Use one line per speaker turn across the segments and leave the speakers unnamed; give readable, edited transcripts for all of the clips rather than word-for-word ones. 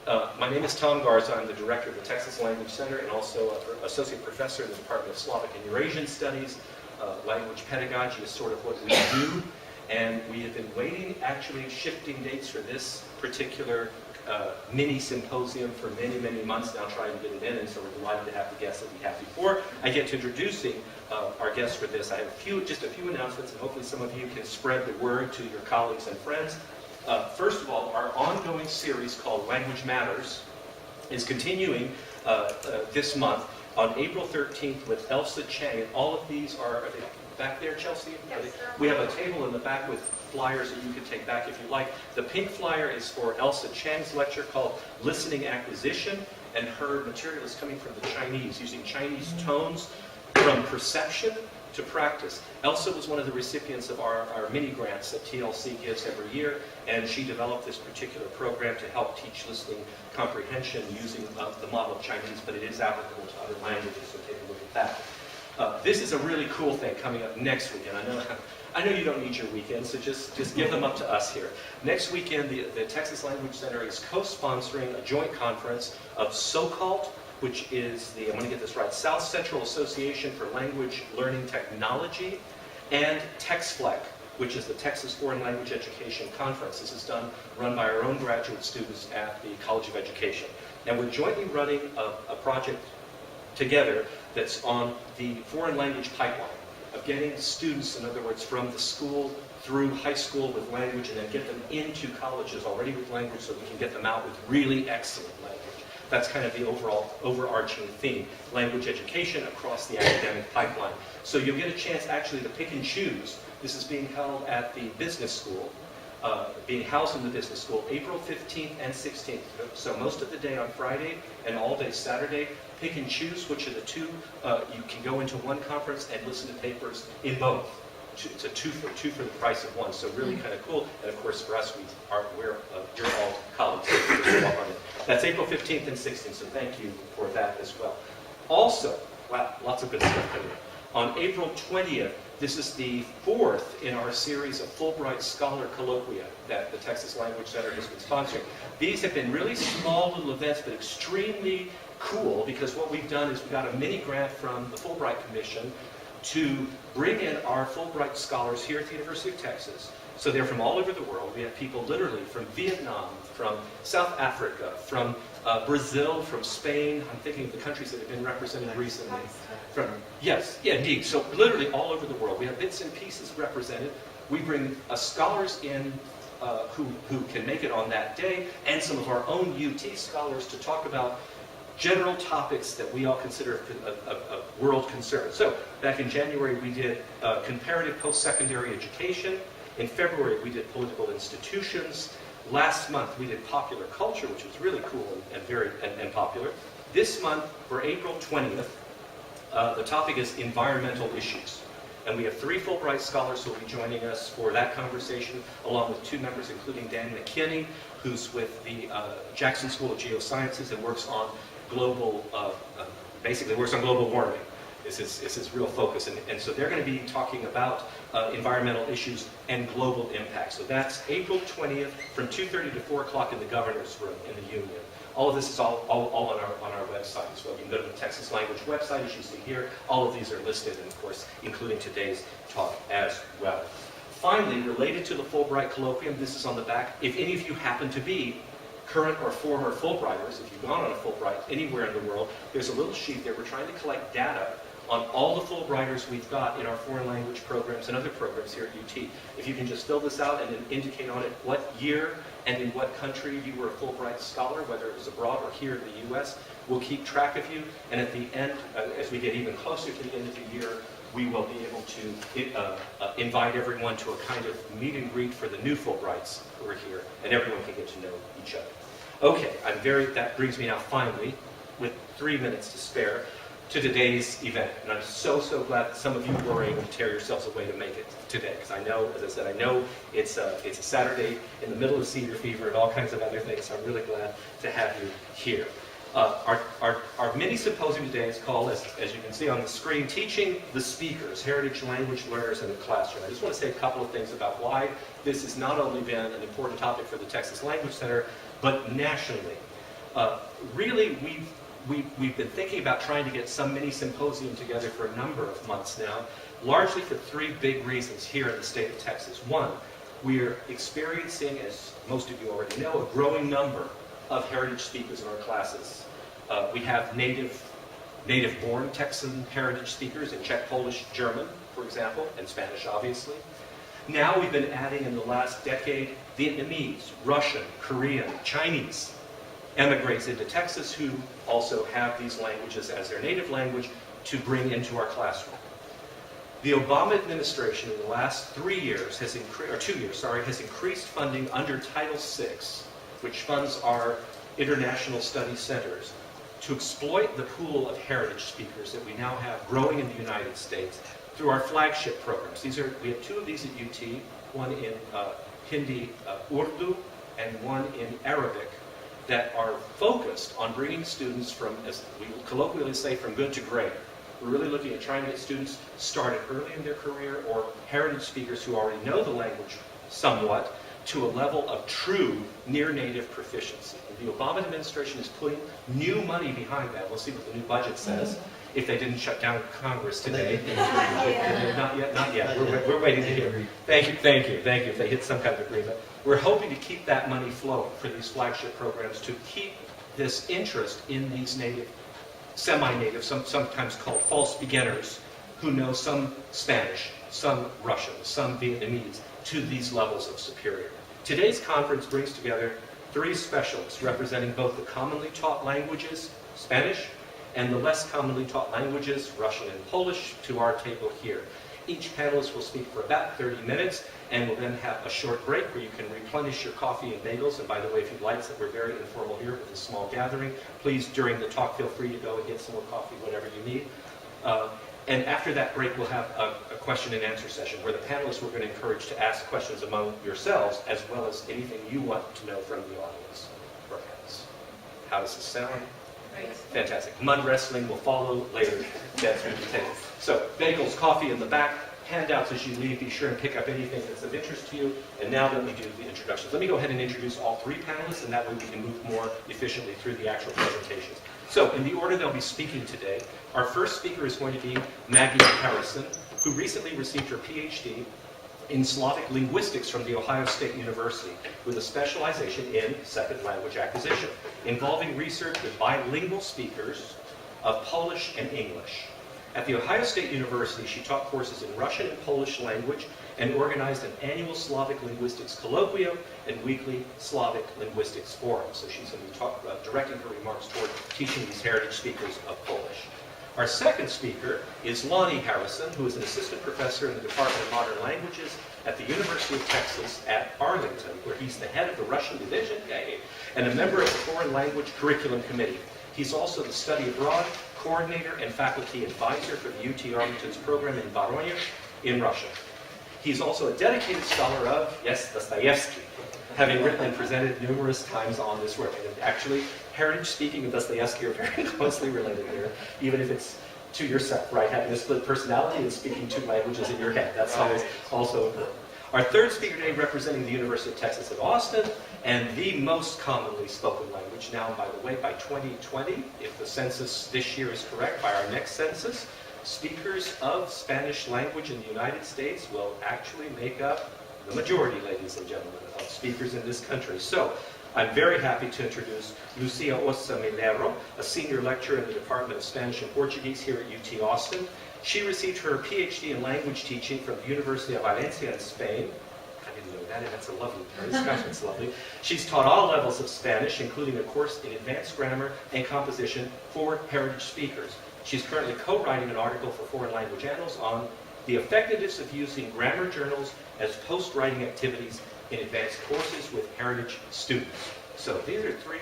My name is Tom Garza. I'm the director of the Texas Language Center and also an associate professor in the Department of Slavic and Eurasian Studies. Language pedagogy is sort of what we do, and we have been waiting, actually shifting dates for this particular mini symposium for many, many months now, trying to get it in, and so we're delighted to have the guests that we have. Before I get to introducing our guests for this, I have just a few announcements, and hopefully some of you can spread the word to your colleagues and friends. First of all, our ongoing series called Language Matters is continuing this month on April 13th with Elsa Chang. And all of these are they back there, Chelsea?
Yes,
we have a table in the back with flyers that you can take back if you like. The pink flyer is for Elsa Chang's lecture called Listening Acquisition, and her material is coming from the Chinese, using Chinese tones from perception to practice. Elsa was one of the recipients of our mini grants that TLC gives every year, and she developed this particular program to help teach listening comprehension using the model of Chinese, but it is applicable to other languages, so take a look at that. This is a really cool thing coming up next weekend. I know you don't need your weekend, so just give them up to us here. Next weekend, the Texas Language Center is co-sponsoring a joint conference of SOCALT, which is the, I'm going to get this right, South Central Association for Language Learning Technology, and TexFLEC, which is the Texas Foreign Language Education Conference. This is run by our own graduate students at the College of Education. And we're jointly running a project together that's on the foreign language pipeline, of getting students, in other words, from the school through high school with language, and then get them into colleges already with language so we can get them out with really excellent language. That's kind of the overall overarching theme, language education across the academic pipeline. So you'll get a chance actually to pick and choose. This is being held at the business school, being housed in the business school, April 15th and 16th. So most of the day on Friday and all day Saturday. Pick and choose which of the two. You can go into one conference and listen to papers in both. It's a two for the price of one, so really kind of cool. And of course, for us, you're all colleagues. That's April 15th and 16th, so thank you for that as well. Also, wow, lots of good stuff coming up. On April 20th, this is the fourth in our series of Fulbright Scholar colloquia that the Texas Language Center has been sponsoring. These have been really small little events, but extremely cool, because what we've done is we got a mini grant from the Fulbright Commission to bring in our Fulbright Scholars here at the University of Texas. So they're from all over the world. We have people literally from Vietnam, from South Africa, from Brazil, from Spain. I'm thinking of the countries that have been represented recently. Yes, indeed. So literally all over the world. We have bits and pieces represented. We bring scholars in who can make it on that day, and some of our own UT scholars to talk about general topics that we all consider a world concern. So back in January, we did comparative post-secondary education. In February, we did political institutions. Last month, we did popular culture, which was really cool and very popular. This month, for April 20th, the topic is environmental issues. And we have 3 Fulbright scholars who will be joining us for that conversation, along with 2 members, including Dan McKinney, who's with the Jackson School of Geosciences and works on basically works on global warming. Is his real focus. And so they're going to be talking about environmental issues and global impact. So that's April 20th from 2:30 to 4 o'clock in the Governor's Room in the Union. All of this is all on our website as well. You can go to the Texas Language website, as you see here. All of these are listed, and of course, including today's talk as well. Finally, related to the Fulbright Colloquium, this is on the back. If any of you happen to be current or former Fulbrighters, if you've gone on a Fulbright anywhere in the world, there's a little sheet there. We're trying to collect data on all the Fulbrighters we've got in our foreign language programs and other programs here at UT. If you can just fill this out and then indicate on it what year and in what country you were a Fulbright scholar, whether it was abroad or here in the US, we'll keep track of you. And at the end, as we get even closer to the end of the year, we will be able to invite everyone to a kind of meet and greet for the new Fulbrights who are here, and everyone can get to know each other. Okay, that brings me now finally, with 3 minutes to spare, to today's event. And I'm so glad that some of you were able to tear yourselves away to make it today. Because I know, as I said, I know it's a Saturday in the middle of senior fever and all kinds of other things. So I'm really glad to have you here. Our mini symposium today is called, as you can see on the screen, Teaching the Speakers, Heritage Language Learners in the Classroom. I just want to say a couple of things about why this has not only been an important topic for the Texas Language Center, but nationally. Really, we've been thinking about trying to get some mini symposium together for a number of months now, largely for three big reasons here in the state of Texas. One, we're experiencing, as most of you already know, a growing number of heritage speakers in our classes. We have native-born Texan heritage speakers in Czech, Polish, German, for example, and Spanish, obviously. Now we've been adding in the last decade Vietnamese, Russian, Korean, Chinese emigres into Texas who also have these languages as their native language to bring into our classroom. The Obama administration in the last 3 years has increased funding under Title VI, which funds our international study centers, to exploit the pool of heritage speakers that we now have growing in the United States through our flagship programs. We have two of these at UT, one in Hindi Urdu and one in Arabic, that are focused on bringing students from, as we colloquially say, from good to great. We're really looking at trying to get students started early in their career, or heritage speakers who already know the language somewhat, to a level of true near-native proficiency. And the Obama administration is putting new money behind that. We'll see what the new budget says, if they didn't shut down Congress today. Not yet. We're waiting to hear. Thank you. If they hit some kind of agreement. We're hoping to keep that money flowing for these flagship programs to keep this interest in these native, semi-native, sometimes called false beginners, who know some Spanish, some Russian, some Vietnamese, to these levels of superior. Today's conference brings together three specialists representing both the commonly taught languages, Spanish, and the less commonly taught languages, Russian and Polish, to our table here. Each panelist will speak for about 30 minutes, and will then have a short break where you can replenish your coffee and bagels. And by the way, if you'd like, so we're very informal here with a small gathering, please, during the talk, feel free to go and get some more coffee, whatever you need. And after that break, we'll have a question and answer session where the panelists we're going to encourage to ask questions among yourselves, as well as anything you want to know from the audience, perhaps. How does this sound? Great. Fantastic. Mud wrestling will follow later. That's going to be taken. So, bagels, coffee in the back, handouts as you leave. Be sure and pick up anything that's of interest to you. And now let me do the introductions. Let me go ahead and introduce all three panelists, and that way we can move more efficiently through the actual presentations. So, in the order they'll be speaking today, our first speaker is going to be Maggie Harrison, who recently received her PhD in Slavic linguistics from The Ohio State University, with a specialization in second language acquisition, involving research with bilingual speakers of Polish and English. At The Ohio State University, she taught courses in Russian and Polish language and organized an annual Slavic linguistics colloquia and weekly Slavic linguistics forums. So she's going to be directing her remarks toward teaching these heritage speakers of Polish. Our second speaker is Lonnie Harrison, who is an assistant professor in the Department of Modern Languages at the University of Texas at Arlington, where he's the head of the Russian division, and a member of the Foreign Language Curriculum Committee. He's also the study abroad coordinator and faculty advisor for the UT Arlington's program in Voronezh in Russia. He's also a dedicated scholar of, yes, Dostoevsky, having written and presented numerous times on this work. And actually, heritage speaking and Dostoevsky are very closely related here, even if it's to yourself, right? Having a split personality and speaking two languages in your head. That's always also important. Our third speaker today, representing the University of Texas at Austin, and the most commonly spoken language now, by the way, by 2020, if the census this year is correct, by our next census, speakers of Spanish language in the United States will actually make up the majority, ladies and gentlemen, of speakers in this country. So, I'm very happy to introduce Lucia Ossa Milero, a senior lecturer in the Department of Spanish and Portuguese here at UT Austin. She received her PhD in language teaching from the University of Valencia in Spain. I didn't know that, and that's a lovely place. Gosh, it's lovely. She's taught all levels of Spanish, including a course in advanced grammar and composition for heritage speakers. She's currently co-writing an article for Foreign Language Annals on the effectiveness of using grammar journals as post-writing activities in advanced courses with heritage students. So these are three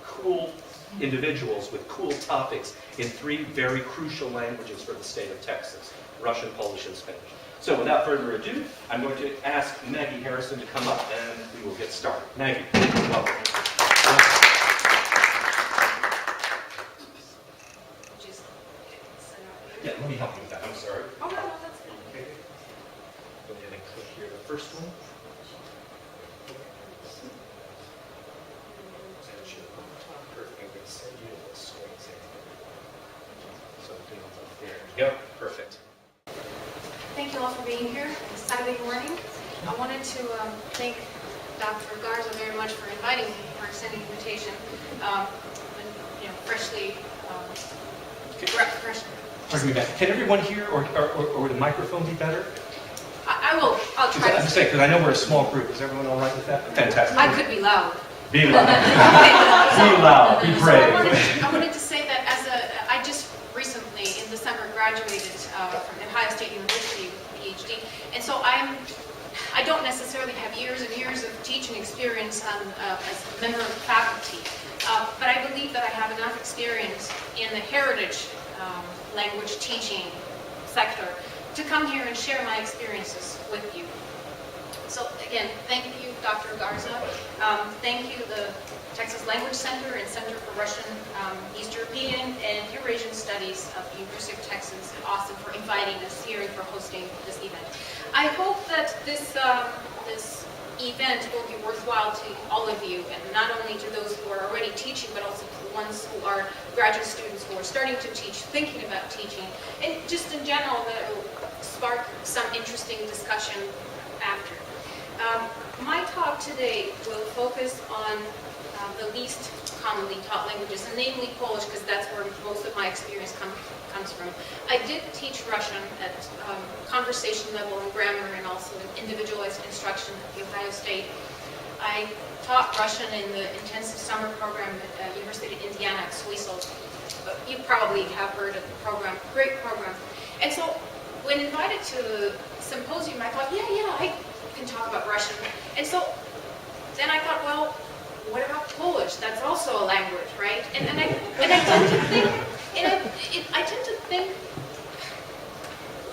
cool individuals with cool topics in three very crucial languages for the state of Texas: Russian, Polish, and Spanish. So without further ado, I'm going to ask Maggie Harrison to come up and we will get started. Maggie, welcome. Yeah, let me help you with that. I'm sorry.
Oh, no, that's good.
Okay. Go ahead and click here the first one. Perfect.
Thank you all for being here this Saturday morning. I wanted to thank Dr. Garza very much for inviting me, for extending the invitation. Freshly fresh.
Can everyone hear, or would the microphone be better?
I'll try to.
I'm just saying, because I know we're a small group. Is everyone all right with that? Fantastic.
I could be loud.
Be loud. Be loud. Be brave.
I wanted to say that I just recently, in December, graduated from Ohio State University with a PhD, and so I don't necessarily have years and years of teaching experience as a member of the faculty, but I believe that I have enough experience in the heritage language teaching sector to come here and share my experiences with you. So again, thank you, Dr. Garza. Thank you, the Texas Language Center and Center for Russian, East European, and Eurasian Studies of the University of Texas in Austin for inviting us here and for hosting this event. I hope that this event will be worthwhile to all of you, and not only to those who are already teaching, but also to the ones who are graduate students who are starting to teach, thinking about teaching, and just in general that it will spark some interesting discussion after. My talk today will focus on the least commonly taught languages, and namely Polish, because that's where most of my experience comes from. I did teach Russian at conversation level and grammar, and also individualized instruction at the Ohio State. I taught Russian in the intensive summer program at University of Indiana at Swiesel. You probably have heard of the program, great program. And so when invited to the symposium, I thought, yeah, I can talk about Russian. And so then I thought, well, what about Polish? That's also a language, right? And I tend to think, I tend to think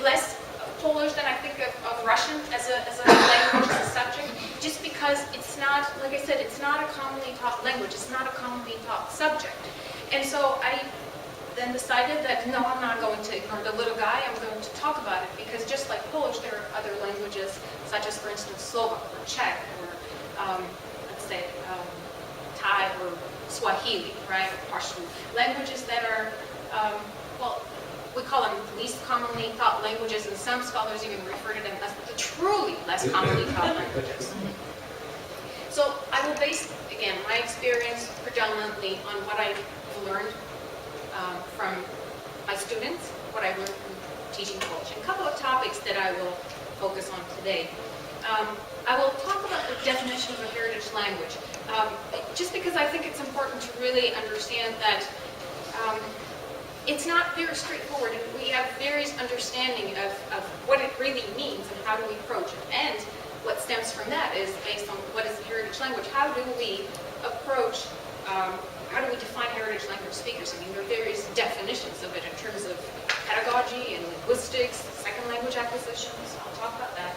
less of Polish than I think of Russian as a language, as a subject, just because it's not, like I said, it's not a commonly taught language. It's not a commonly taught subject. And so I then decided that no, I'm not going to ignore the little guy. I'm going to talk about it, because just like Polish, there are other languages, such as, for instance, Slovak or Czech or let's say Thai or Swahili, right? Or Pashto. Languages that are, we call them least commonly taught languages, and some scholars even refer to them as the truly less commonly taught languages. So I will base, again, my experience predominantly on what I've learned from my students, what I've learned from teaching Polish. And a couple of topics that I will focus on today. I will talk about the definition of a heritage language, just because I think it's important to really understand that it's not very straightforward, and we have various understanding of what it really means and how do we approach it. And what stems from that is based on what is a heritage language. How do we approach, how do we define heritage language speakers? I mean, there are various definitions of it in terms of pedagogy and linguistics, second language acquisitions. I'll talk about that.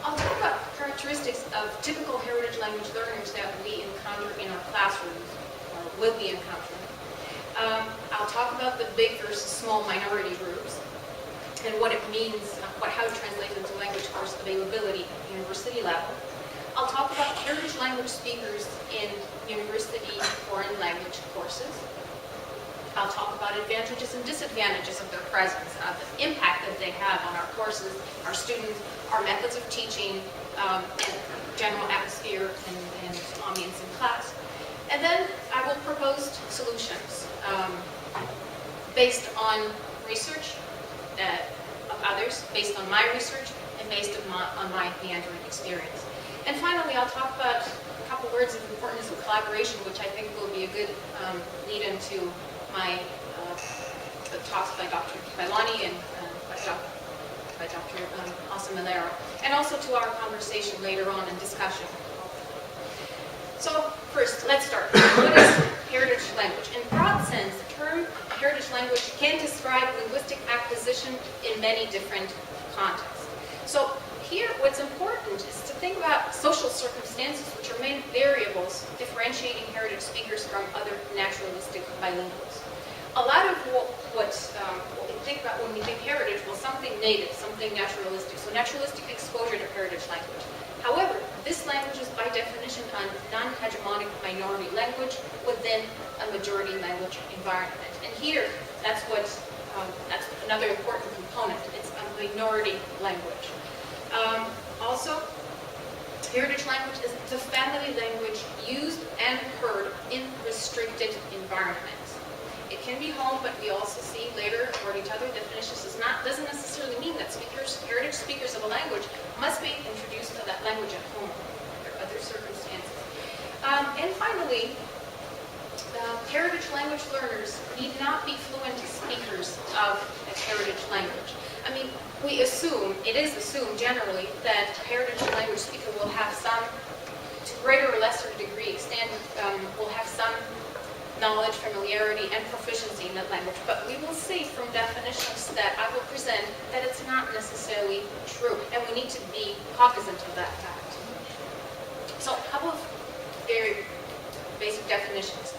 I'll talk about characteristics of typical heritage language learners that we encounter in our classrooms, or will be encountering. I'll talk about the big versus small minority groups, and what it means, how it translates into language course availability at the university level. I'll talk about heritage language speakers in university foreign language courses. I'll talk about advantages and disadvantages of their presence, the impact that they have on our courses, our students, our methods of teaching, and general atmosphere and ambience in class. And then I will propose solutions based on research of others, based on my research, and based on my meandering experience. And finally, I'll talk about a couple words of importance of collaboration, which I think will be a good lead-in to my the talks by Dr. Bailani and by Dr. Asamilero, and also to our conversation later on in discussion. So first, let's start. What is heritage language? In broad sense, the term heritage language can describe linguistic acquisition in many different contexts. So here, what's important is to think about social circumstances, which are main variables differentiating heritage speakers from other naturalistic bilinguals. A lot of what we think about when we think heritage, well, something native, something naturalistic. So naturalistic exposure to heritage language. However, this language is by definition a non-hegemonic minority language within a majority language environment. And here, that's another important component. It's a minority language. Also, heritage language is the family language used and heard in restricted environments. It can be home, but we also see later, according to other definitions, doesn't necessarily mean that heritage speakers of a language must be introduced to that language at home. There are other circumstances. And finally, heritage language learners need not be fluent speakers of a heritage language. I mean, it is assumed generally that a heritage language speaker will have some, to greater or lesser degree extent, will have some knowledge, familiarity, and proficiency in that language. But we will see from definitions that I will present that it's not necessarily true, and we need to be cognizant of that fact. So a couple of very basic definitions.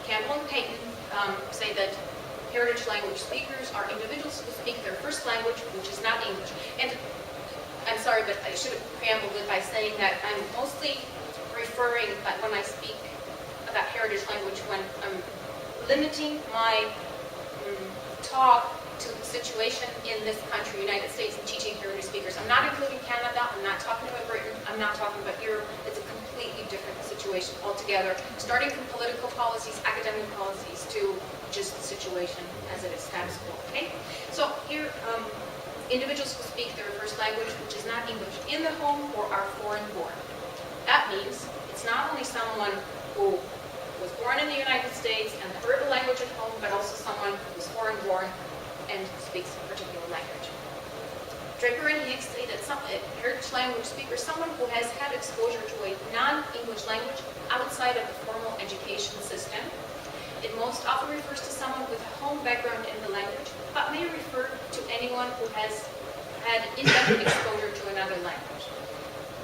Campbell and Payton say that heritage language speakers are individuals who speak their first language, which is not English. And I'm sorry, but I should have preambled it by saying that I'm mostly referring, when I speak about heritage language, when I'm limiting my talk to the situation in this country, United States, and teaching heritage speakers. I'm not including Canada, I'm not talking about Britain, I'm not talking about Europe. It's a completely different situation altogether, starting from political policies, academic policies, to just the situation as it is status quo, okay? So here, individuals who speak their first language, which is not English, in the home or are foreign born. That means it's not only someone who was born in the United States and heard the language at home, but also someone who was foreign born and speaks a particular language. Draper and Hicks say that a heritage language speaker is someone who has had exposure to a non-English language outside of the formal education system. It most often refers to someone with a home background in the language, but may refer to anyone who has had indefinite exposure to another language.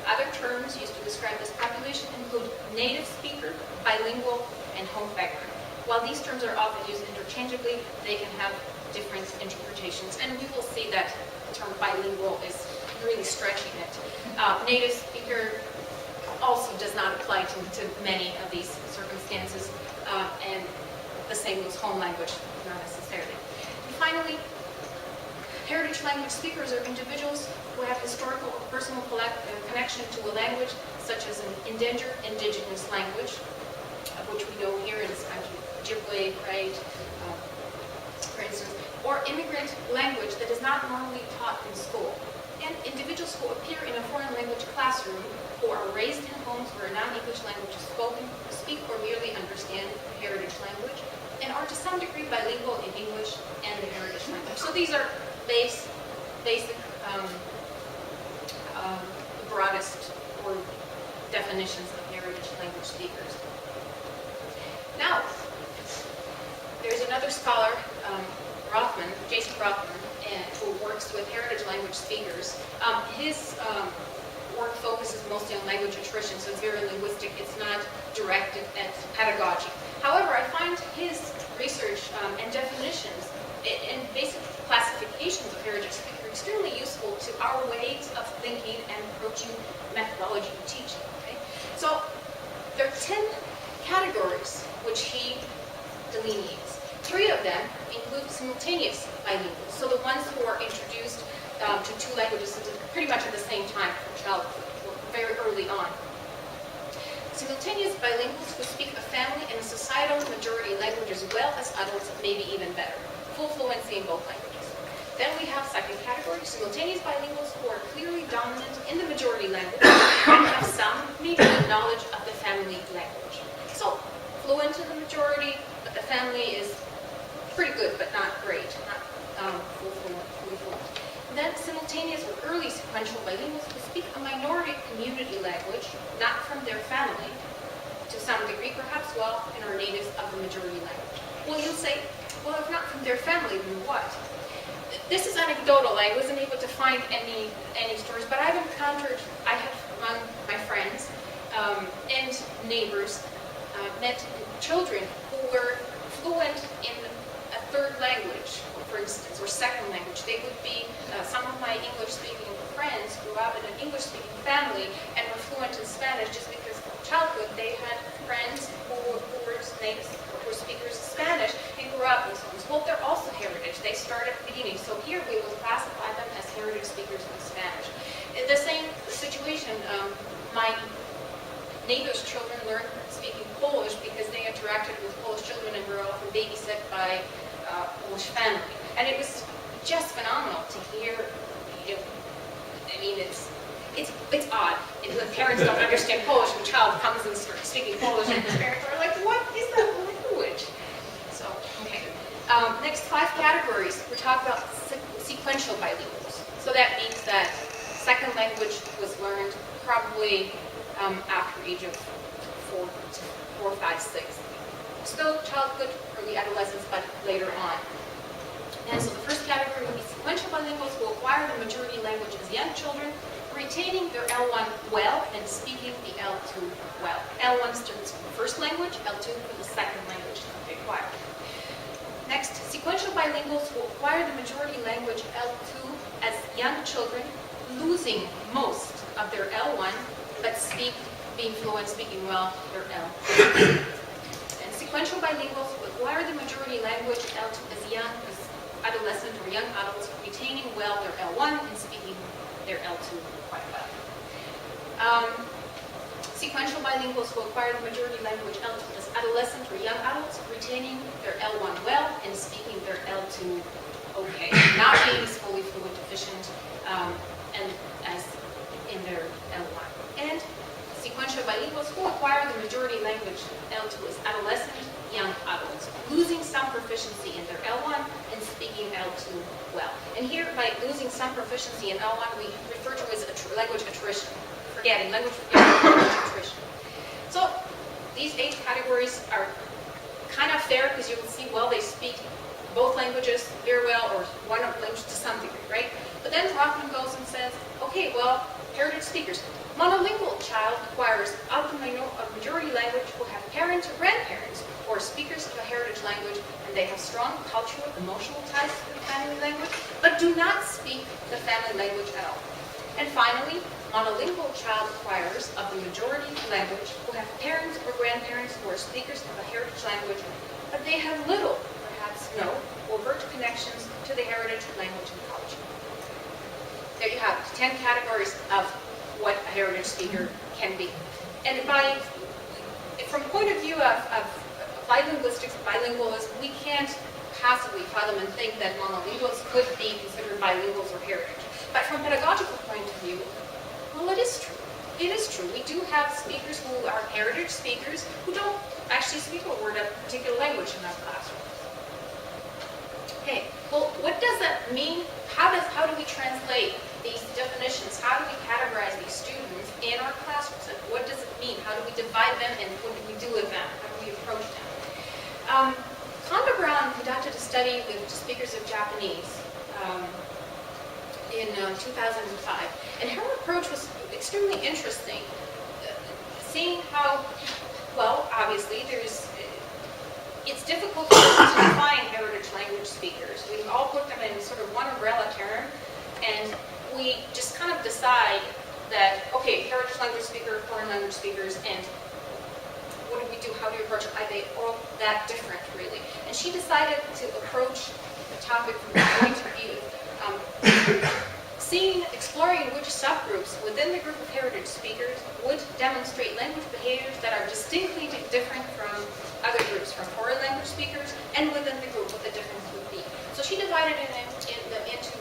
Other terms used to describe this population include native speaker, bilingual, and home background. While these terms are often used interchangeably, they can have different interpretations, and we will see that the term bilingual is really stretching it. Native speaker also does not apply to many of these circumstances, and the same with home language, not necessarily. And finally, heritage language speakers are individuals who have historical or personal connection to a language, such as an endangered indigenous language, of which we know here in this country, Ojibwe, right, for instance, or immigrant language that is not normally taught in school. And individuals who appear in a foreign language classroom, who are raised in homes where a non-English language is spoken, who speak or merely understand the heritage language, and are to some degree bilingual in English and the heritage language. So these are basic, broadest or definitions of heritage language speakers. Now, there's another scholar, Jason Rothman, who works with heritage language speakers. His work focuses mostly on language attrition, so it's very linguistic. It's not directed at pedagogy. However, I find his research and definitions and basic classifications of heritage speakers extremely useful to our ways of thinking and approaching methodology and teaching. Okay? So there are 10 categories which he delineates. 3 of them include simultaneous bilinguals, so the ones who are introduced to 2 languages pretty much at the same time for childhood, or very early on. Simultaneous bilinguals who speak a family and a societal majority language as well as adults, maybe even better. Full fluency in both languages. Then we have second category, simultaneous bilinguals who are clearly dominant in the majority language and have some, maybe knowledge of the family language. So, fluent in the majority, but the family is pretty good, but not great, not fully fluent. Then simultaneous or early sequential bilinguals who speak a minority community language, not from their family, to some degree perhaps, well, and are natives of the majority language. Well, you'll say, well, if not from their family, then what? This is anecdotal. I wasn't able to find any stories, but I have among my friends and neighbors met children who were fluent in a third language, for instance, or second language. They would be, some of my English-speaking friends grew up in an English-speaking family and were fluent in Spanish just because childhood, they had friends who were natives, who were speakers of Spanish and grew up in schools. Well, they're also heritage. They start at the beginning. So here we will classify them as heritage speakers of Spanish. In the same situation, my neighbor's children learned speaking Polish because they interacted with Polish children and were often babysit by Polish family. And it was just phenomenal to hear, you know, I mean, it's odd. If the parents don't understand Polish, the child comes and starts speaking Polish, and his parents are like, what is that language? So, okay. Next 5 categories, we're talking about sequential bilinguals. So that means that second language was learned probably after age of 4, 5, 6. Still childhood, early adolescence, but later on. And so the first category would be sequential bilinguals who acquire the majority language as young children, retaining their L1 well and speaking the L2 well. L1 stands for the first language, L2 for the second language that they acquire. Next, sequential bilinguals who acquire the majority language L2 as young children, losing most of their L1, but being fluent, speaking well, their L2. And sequential bilinguals who acquire the majority language L2 as young as adolescent or young adults, retaining well their L1 and speaking their L2 quite well. Sequential bilinguals who acquire the majority language L2 as adolescent or young adults, retaining their L1 well and speaking their L2 okay, not being fully fluent deficient and as in their L1. And sequential bilinguals who acquire the majority language L2 as adolescent, young adults, losing some proficiency in their L1 and speaking L2 well. And here, by losing some proficiency in L1, we refer to as language attrition. Language attrition. So these 8 categories are kind of fair because you will see, well, they speak both languages very well, or one language to some degree, right? But then Rothman goes and says, okay, well, heritage speakers. Monolingual child acquires a majority language who have parents or grandparents who are speakers of a heritage language, and they have strong cultural, emotional ties to the family language, but do not speak the family language at all. And finally, monolingual child acquirers of the majority language who have parents or grandparents who are speakers of a heritage language, but they have little, perhaps no, overt connections to the heritage language and culture. There you have 10 categories of what a heritage speaker can be. And from point of view of bilinguistics, bilingualism, we can't passively fathom and think that monolinguals could be considered bilinguals or heritage. But from a pedagogical point of view, well, it is true. It is true. We do have speakers who are heritage speakers who don't actually speak a word of a particular language in our classrooms. Okay, well, what does that mean? How do we translate these definitions? How do we categorize these students in our classrooms? And what does it mean? How do we divide them, and what do we do with them? How do we approach them? Conda Brown conducted a study with speakers of Japanese in 2005, and her approach was extremely interesting, seeing how, well, obviously it's difficult to define heritage language speakers. We all put them in sort of one umbrella term, and we just kind of decide that, okay, heritage language speaker, foreign language speakers, and what do we do? How do we approach it? Are they all that different, really? And she decided to approach the topic from the point of view exploring which subgroups within the group of heritage speakers would demonstrate language behaviors that are distinctly different from other groups, from foreign language speakers, and within the group what the difference would be. So she divided them into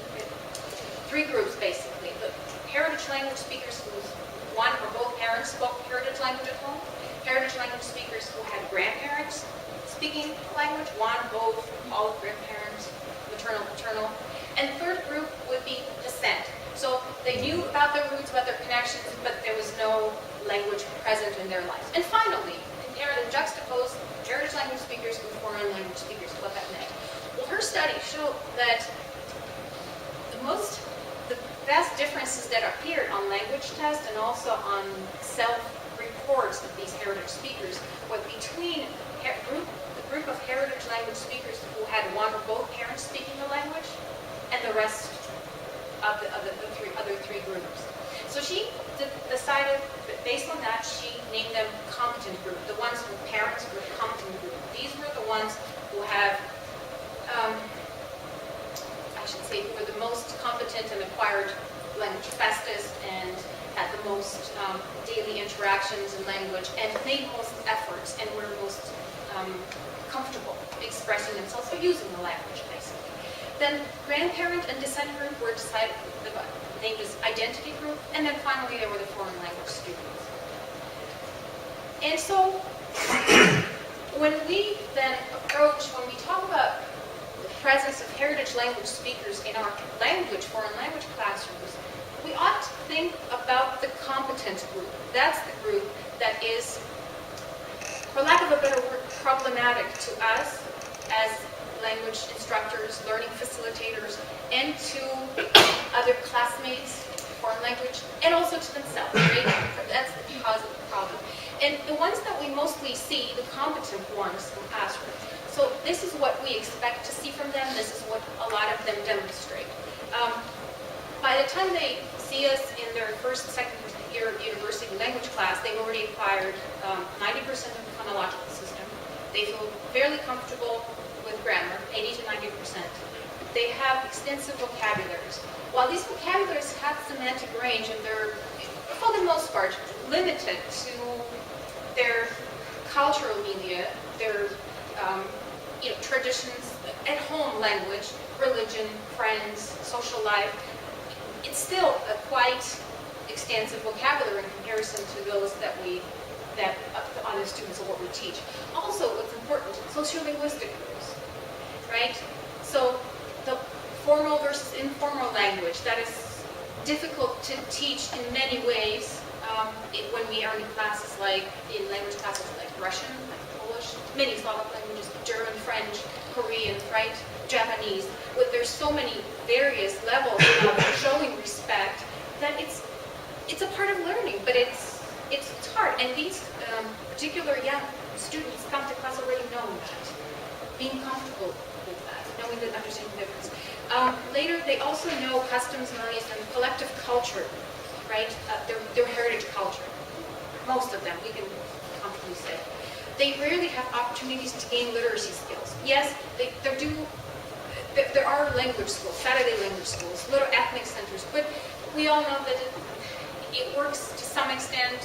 3 groups, basically. The heritage language speakers whose one or both parents spoke heritage language at home, heritage language speakers who had grandparents speaking language, one, both, all grandparents, maternal, paternal. And the third group would be descent. So they knew about their roots, about their connections, but there was no language present in their lives. And finally, compare and juxtapose heritage language speakers with foreign language speakers, what that meant. Well, her study showed that the vast differences that appeared on language tests and also on self-reports of these heritage speakers was between the group of heritage language speakers who had one or both parents speaking the language and the rest of the other three groups. So she decided, based on that, she named them acquired language fastest and had the most daily interactions in language and made most efforts and were most comfortable expressing themselves or using the language, basically. Then grandparent and descent group were named as identity group, and then finally there were the foreign language students. And so when we talk about the presence of heritage language speakers in our foreign language classrooms, we ought to think about the competent group. That's the group that is, for lack of a better word, problematic to us as language instructors, learning facilitators, and to other classmates, foreign language, and also to themselves, right? That's the cause of the problem. And the ones that we mostly see, the competent ones in the classroom, so this is what we expect to see from them, this is what a lot of them demonstrate. By the time they see us in their first, second year of university language class, they've already acquired 90% of the phonological system. They feel fairly comfortable with grammar, 80 to 90%. They have extensive vocabularies. While these vocabularies have semantic range and they're, for the most part, limited to their cultural media, their traditions, at-home language, religion, friends, social life, it's still a quite extensive vocabulary in comparison to those that other students of what we teach. Also, what's important, sociolinguistic groups, right? So the formal versus informal language, that is difficult to teach in many ways when we are in classes like, in language classes like Russian, like Polish, many Slavic languages, German, French, Korean, right? Japanese. There's so many various levels of showing respect that it's a part of learning, but it's hard. And these particular young students come to class already knowing that, being comfortable with that, knowing that, understanding the difference. Later, they also know customs, mores, and collective culture, right? Their heritage culture. Most of them, we can comfortably say. They rarely have opportunities to gain literacy skills. Yes, there are language schools, Saturday language schools, little ethnic centers, but we all know that it works to some extent.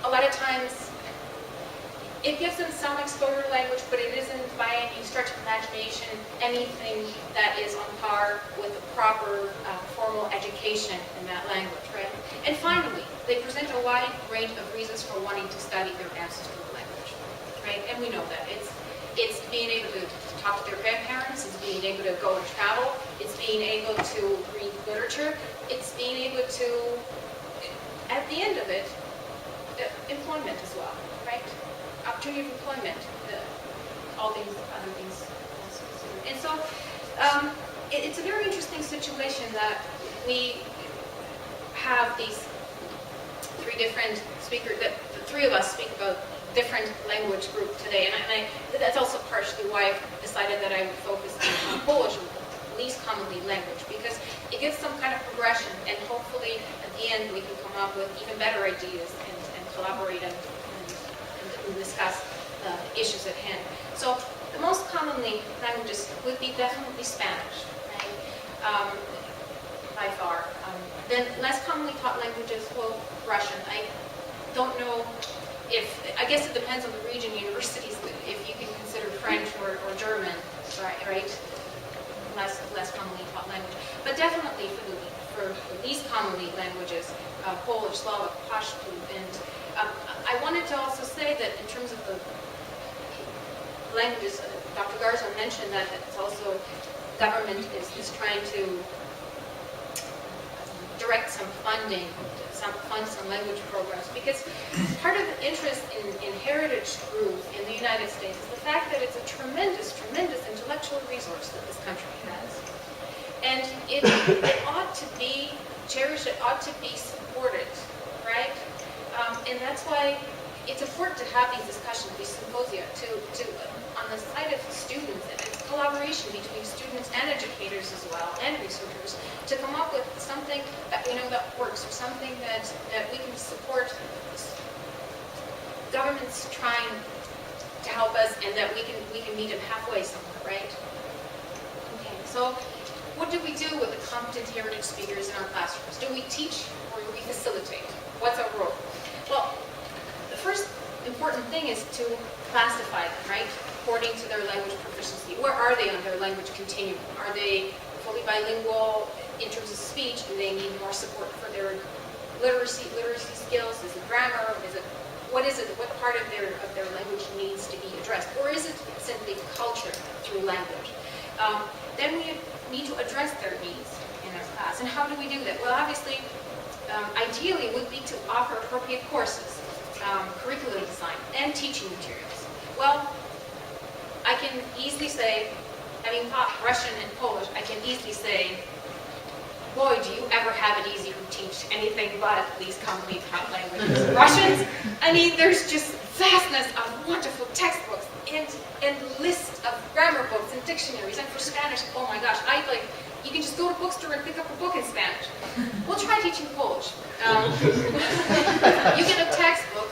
A lot of times, it gives them some exposure to language, but it isn't by any stretch of imagination anything that is on par with a proper formal education in that language, right? And finally, they present a wide range of reasons for wanting to study their ancestral language, right? And we know that. It's being able to talk to their grandparents, it's being able to go and travel, it's being able to read literature, it's being able to, at the end of it, employment as well, right? Opportunity of employment, all these other things. And so it's a very interesting situation that we have these three different speakers, that the three of us speak about different language group today. And that's also partially why I decided that I would focus on Polish, least commonly language, because it gives some kind of progression, and hopefully at the end we can come up with even better ideas and collaborate and discuss issues at hand. So the most commonly languages would be definitely Spanish, right? By far. Then less commonly taught languages, well, Russian. I don't know I guess it depends on the region, universities, if you can consider French or German, right? Less commonly taught language. But definitely for the least commonly languages, Polish, Slavic, Pashto, and I wanted to also say that in terms of the languages, Dr. Garza mentioned that it's also government is trying to direct some funding, fund some language programs, because part of the interest in heritage group in the United States is the fact that it's a tremendous, tremendous intellectual resource that this country has. And it ought to be cherished, it ought to be supported, right? And that's why it's important to have these discussions, these symposia, on the side of students, and it's collaboration between students and educators as well, and researchers, to come up with something that we know that works, or something that we can support governments trying to help us, and that we can meet them halfway somewhere, right? Okay, so what do we do with the competent heritage speakers in our classrooms? Do we teach or do we facilitate? What's our role? Well, the first important thing is to classify them, right? According to their language proficiency. Where are they on their language continuum? Are they fully bilingual in terms of speech? Do they need more support for their literacy skills? Is it grammar? What part of their language needs to be addressed? Or is it simply culture through language? Then we need to address their needs in our class. And how do we do that? Well, obviously, ideally would be to offer appropriate courses, curriculum design, and teaching materials. Well, I can easily say, having taught Russian and Polish, I can easily say, boy, do you ever have it easy who teach anything but these commonly taught languages. Russians, I mean, there's just vastness of wonderful textbooks and lists of grammar books and dictionaries. And for Spanish, oh my gosh, you can just go to a bookstore and pick up a book in Spanish. We'll try teaching Polish. You get a textbook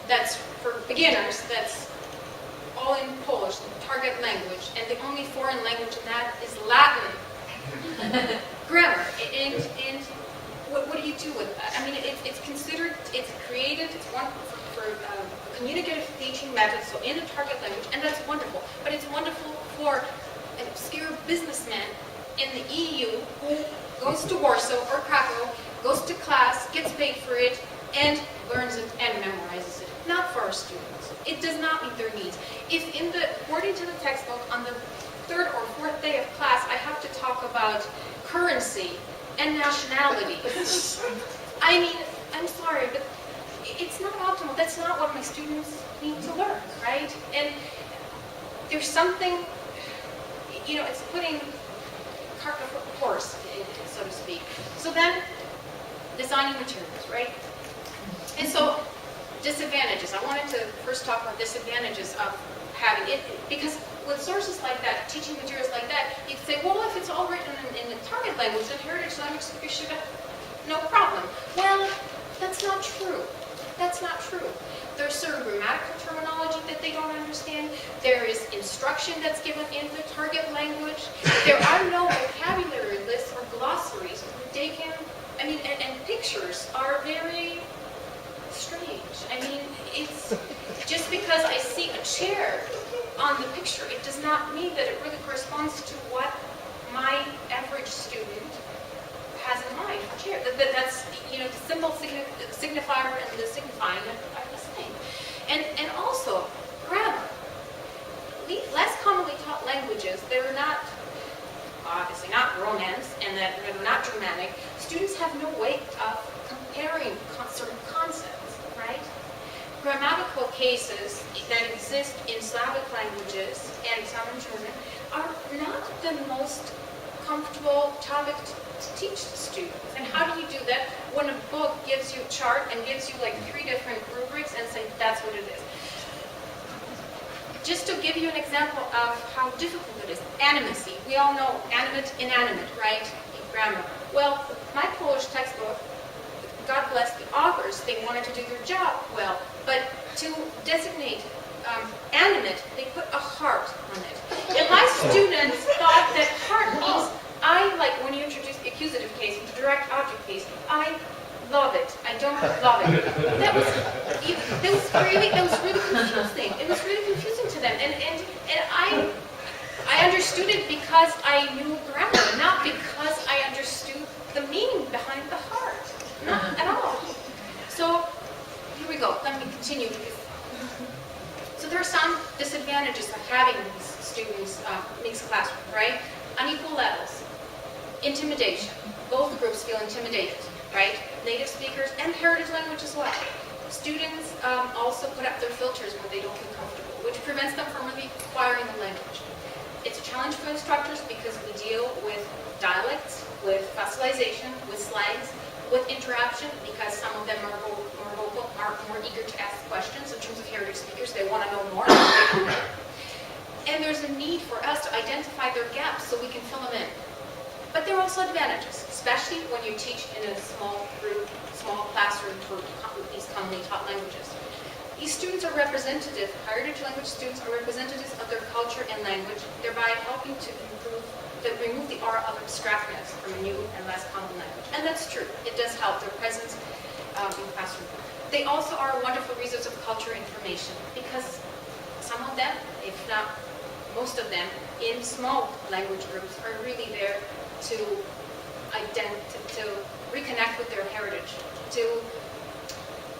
that's for beginners, that's all in Polish, the target language, and the only foreign language in that is Latin. Grammar. And what do you do with that? I mean, it's considered, it's created, it's one for a communicative teaching method, so in a target language, and that's wonderful. But it's wonderful for an obscure businessman in the EU who goes to Warsaw or Krakow, goes to class, gets paid for it, and learns it and memorizes it. Not for our students. It does not meet their needs. If according to the textbook, on the third or fourth day of class, I have to talk about currency and nationality. I mean, I'm sorry, but it's not optimal. That's not what my students need to learn, right? And there's something, it's putting cart before the horse, so to speak. So then, designing materials, right? And so, disadvantages. I wanted to first talk about disadvantages of having it, because with sources like that, teaching materials like that, you'd say, well, if it's all written in the target language, then heritage language speakers should have no problem. Well, that's not true. That's not true. There's certain grammatical terminology that they don't understand. There is instruction that's given in the target language. There are no vocabulary lists or glossaries. They can, and pictures are very strange. I mean, it's just because I see a chair on the picture, it does not mean that it really corresponds to what my average student has in mind. Chair. That's, the symbol signifier and the signifying are the same. And also, grammar. Less commonly taught languages, they're not, obviously not Romance, and that they're not Germanic. Students have no way of comparing certain concepts, right? Grammatical cases that exist in Slavic languages and some in German are not the most comfortable topic to teach the students. And how do you do that when a book gives you a chart and gives you like 3 different rubrics and say that's what it is? Just to give you an example of how difficult it is. Animacy. We all know animate, inanimate, right? Grammar. Well, my Polish textbook, God bless the authors, they wanted to do their job well, but to designate animate, they put a heart on it. And my students thought that heart means, when you introduce the accusative case, the direct object case, I love it. I don't love it. That was really confusing. It was really confusing to them. And I understood it because I knew grammar, not because I understood the meaning behind the heart. Not at all. So, here we go. Let me continue. So there are some disadvantages of having these students mixed classroom, right? Unequal levels. Intimidation. Both groups feel intimidated, right? Native speakers and heritage language as well. Students also put up their filters when they don't feel comfortable, which prevents them from really acquiring the language. It's a challenge for instructors because we deal with dialects, with fossilization, with slangs, with interruption, because some of them are more vocal, are more eager to ask questions in terms of heritage speakers. They want to know more. And there's a need for us to identify their gaps so we can fill them in. But there are also advantages, especially when you teach in a small group, small classroom for these commonly taught languages. These students are representative, heritage language students are representatives of their culture and language, thereby helping to remove the aura of abstractness from a new and less common language. And that's true. It does help their presence in classroom. They also are wonderful resources of culture information because some of them, if not most of them, in small language groups are really there to reconnect with their heritage, to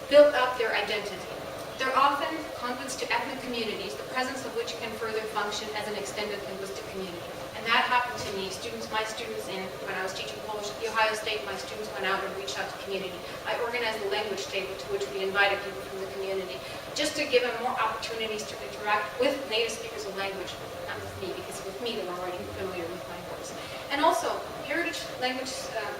build up their identity. They're often conduits to ethnic communities, the presence of which can further function as an extended linguistic community. And that happened to me. My students when I was teaching Polish at The Ohio State, my students went out and reached out to community. I organized a language table to which we invited people from the community, just to give them more opportunities to interact with native speakers of language, not with me, because with me they're already familiar with my voice. And also, heritage language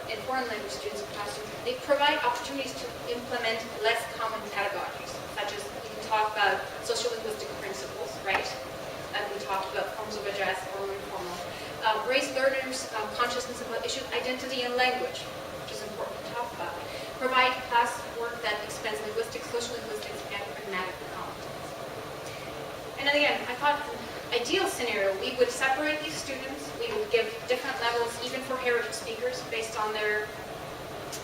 and foreign language students in classrooms, they provide opportunities to implement less common pedagogies, such as we can talk about social linguistic principles, right? We talked about forms of address, formal and informal. Raise learners' consciousness about issues, identity, and language, which is important to talk about. Provide class work that expands linguistics, social linguistics, and pragmatic competence. And again, I thought in an ideal scenario, we would separate these students. We would give different levels, even for heritage speakers, based on their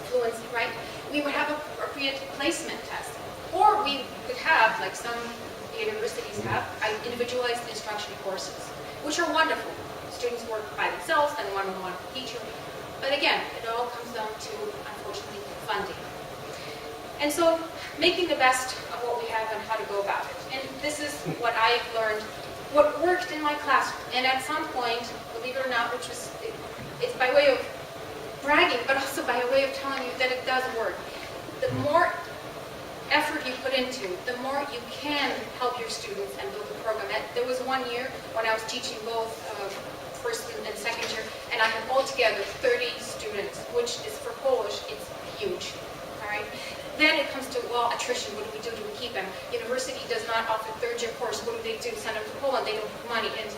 fluency, right? We would have appropriate placement tests. Or we could have, like some universities have, individualized instruction courses, which are wonderful. Students work by themselves and one-on-one with the teacher. But again, it all comes down to, unfortunately, funding. And so, making the best of what we have and how to go about it. And this is what I've learned, what worked in my classroom. And at some point, believe it or not, it's by way of bragging, but also by way of telling you that it does work. The more effort you put into, the more you can help your students and build the program. And there was one year when I was teaching both first and second year, and I had altogether 30 students, which is for Polish, it's huge. All right. Then it comes to, well, attrition. What do we do? Do we keep them? University does not offer third year course. What do they do? Send them to Poland. They don't have money. And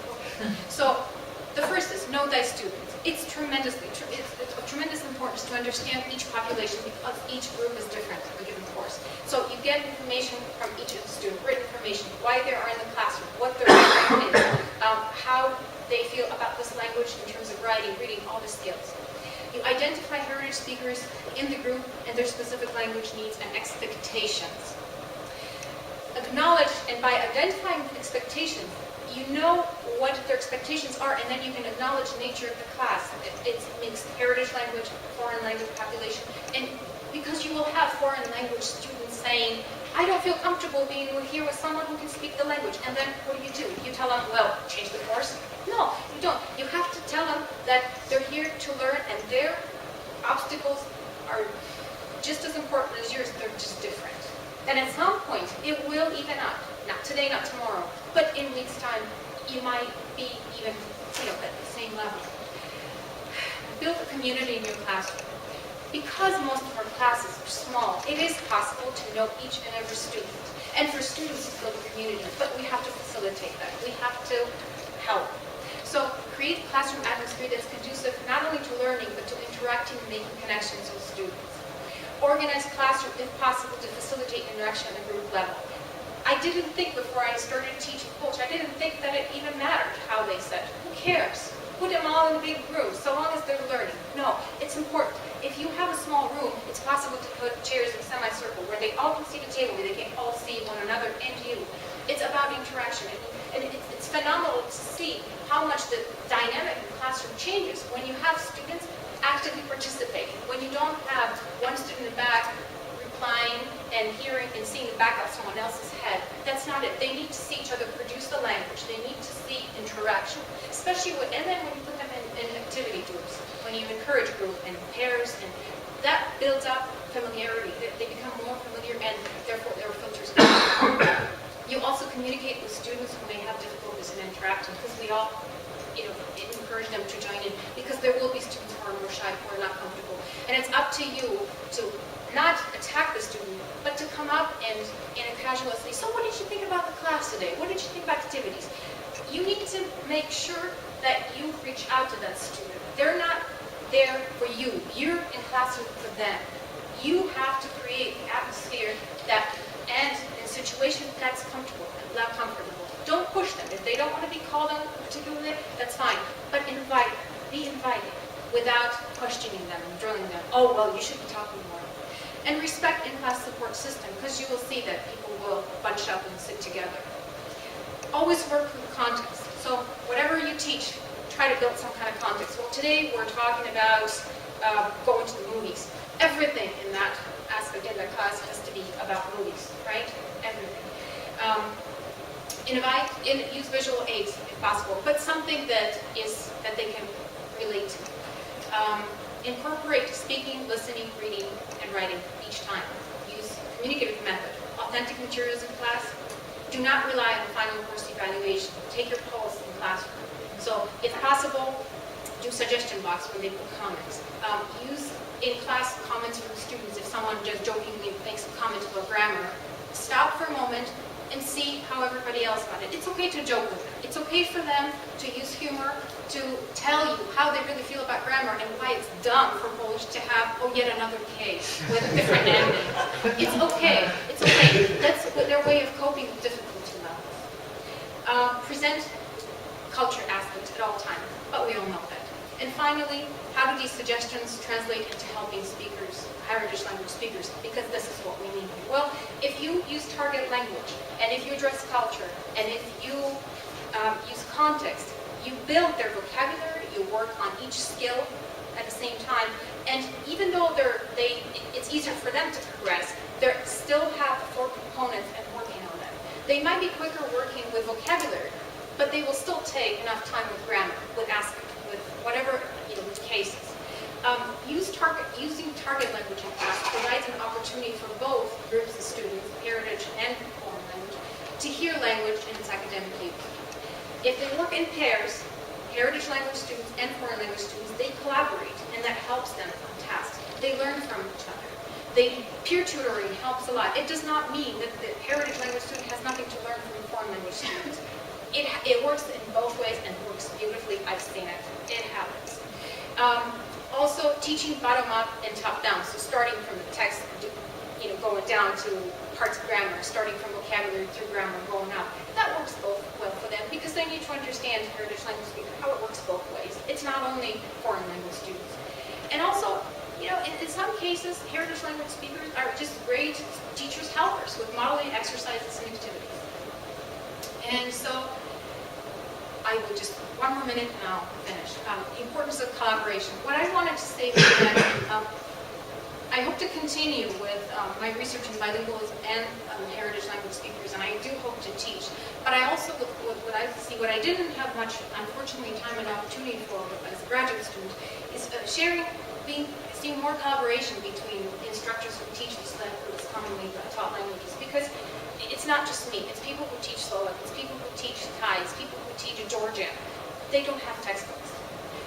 so the first is know thy students. It's of tremendous importance to understand each population because each group is different for a given course. So you get information from each of the students, written information, why they are in the classroom, what their background is, how they feel about this language in terms of writing, reading, all the skills. You identify heritage speakers in the group and their specific language needs and expectations. Acknowledge, and by identifying expectations, you know what their expectations are, and then you can acknowledge the nature of the class. It's mixed heritage language, foreign language population, and because you will have foreign language students saying, I don't feel comfortable being here with someone who can speak the language. And then what do? You tell them, well, change the course? No, you don't. You have to tell them that they're here to learn and their obstacles are just as important as yours. They're just different. And at some point, it will even out. Not today, not tomorrow, but in weeks' time, you might be even, at the same level. Build a community in your classroom. Because most of our classes are small, it is possible to know each and every student. And for students to build a community, but we have to facilitate that. We have to help. So create a classroom atmosphere that's conducive not only to learning, but to interacting and making connections with students. Organize classroom, if possible, to facilitate interaction at the group level. I didn't think before I started teaching Polish, I didn't think that it even mattered how they said. Who cares? Put them all in big rooms, so long as they're learning. No, it's important. If you have a small room, it's possible to put chairs in a semicircle where they all can see the table, where they can all see one another and you. It's about interaction, and it's phenomenal to see how much the dynamic in the classroom changes when you have students actively participating, when you don't have one student in the back replying and hearing and seeing the back of someone else's head. That's not it. They need to see each other produce the language. They need to see interaction, especially and then when you put them in activity groups, when you encourage group and pairs, and that builds up familiarity. They become more familiar, and therefore there are filters. You also communicate with students who may have difficulties in interacting, because we all, encourage them to join in, because there will be students who are more shy, who are not comfortable, and it's up to you to not attack the student, but to come up and in a casual way, so what did you think about the class today? What did you think about activities? You need to make sure that you reach out to that student. They're not there for you. You're in classroom for them. You have to create an atmosphere that And in situations that's comfortable, not comfortable. Don't push them. If they don't want to be called on particularly, that's fine. But invite them. Be invited without questioning them and drilling them. Oh, well, you should be talking more. And respect in-class support system, because you will see that people will bunch up and sit together. Always work with context. So whatever you teach, try to build some kind of context. Well, today we're talking about going to the movies. Everything in that aspect in the class has to be about movies, right? Everything. Use visual aids if possible, but something that they can relate to. Incorporate speaking, listening, reading, and writing each time. Use communicative method. Authentic materials in class. Do not rely on final course evaluation. Take your pulse in the classroom. So, if possible, do suggestion box when they put comments. Use in-class comments from the students. If someone just jokingly makes a comment about grammar, stop for a moment and see how everybody else got it. It's okay to joke with them. It's okay for them to use humor to tell you how they really feel about grammar and why it's dumb for Polish to have, yet another K with different endings. It's okay. It's okay. That's their way of coping with difficulty levels. Present culture aspects at all times, but we all know that. And finally, how do these suggestions translate into helping speakers, heritage language speakers? Because this is what we need here. Well, if you use target language, and if you address culture, and if you use context, you build their vocabulary, you work on each skill at the same time, and even though it's easier for them to progress, they still have the 4 components and working on them. They might be quicker working with vocabulary, but they will still take enough time with grammar, with aspect, with whatever, with cases. Using target language in class provides an opportunity for both groups of students, heritage and foreign language, to hear language in its academic use. If they work in pairs, heritage language students and foreign language students, they collaborate, and that helps them on tasks. They learn from each other. Peer tutoring helps a lot. It does not mean that the heritage language student has nothing to learn from the foreign language students. It works in both ways and works beautifully. I've seen it. It happens. Also, teaching bottom-up and top-down. So starting from the text, going down to parts of grammar, starting from vocabulary through grammar, going up. That works both well for them because they need to understand heritage language speakers, how it works both ways. It's not only foreign language students. And also, in some cases, heritage language speakers are just great teachers' helpers with modeling exercises and activities. And so, I will just, one more minute and I'll finish. Importance of collaboration. What I wanted to say was that I hope to continue with my research in bilingualism and heritage language speakers, and I do hope to teach. But I also, what I didn't have much, unfortunately, time and opportunity for as a graduate student, is seeing more collaboration between instructors who teach these commonly taught languages. Because it's not just me, it's people who teach Slavic, it's people who teach Thai, it's people who teach Georgian. They don't have textbooks.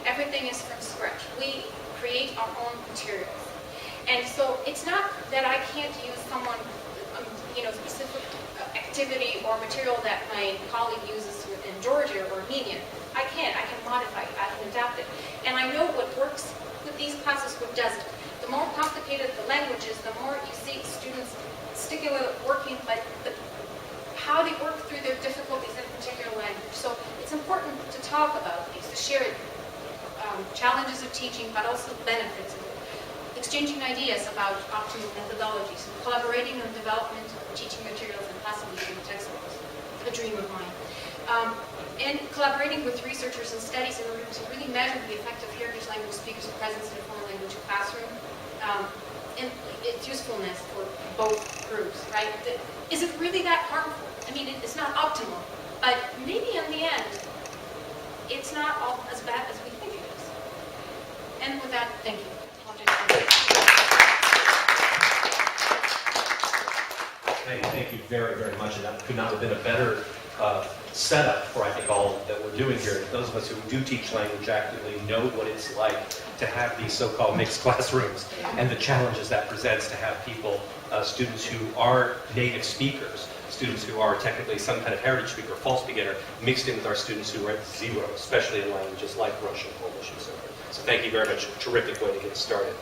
Everything is from scratch. We create our own materials. And so it's not that I can't use someone, specific activity or material that my colleague uses in Georgia or Armenian. I can modify it, I can adapt it. And I know what works with these classes, what doesn't. The more complicated the languages, the more you see students sticking with it, working, but how they work through their difficulties in a particular language. So it's important to talk about these, to share challenges of teaching, but also benefits of it. Exchanging ideas about optimal methodologies, and collaborating on development of teaching materials and possibly even textbooks, a dream of mine. And collaborating with researchers and studies in order to really measure the effect of heritage language speakers' presence in a foreign language classroom, and its usefulness for both groups, right? Is it really that harmful? I mean, it's not optimal, but maybe in the end, it's not all as bad as we think it is. And with that, thank you.
Thank you very, very much. And that could not have been a better setup for, I think, all that we're doing here. Those of us who do teach language actively know what it's like to have these so-called mixed classrooms and the challenges that presents to have people, students who are native speakers, students who are technically some kind of heritage speaker, false beginner, mixed in with our students who are at zero, especially in languages like Russian, Polish, and so forth. So thank you very much. Terrific way to get started.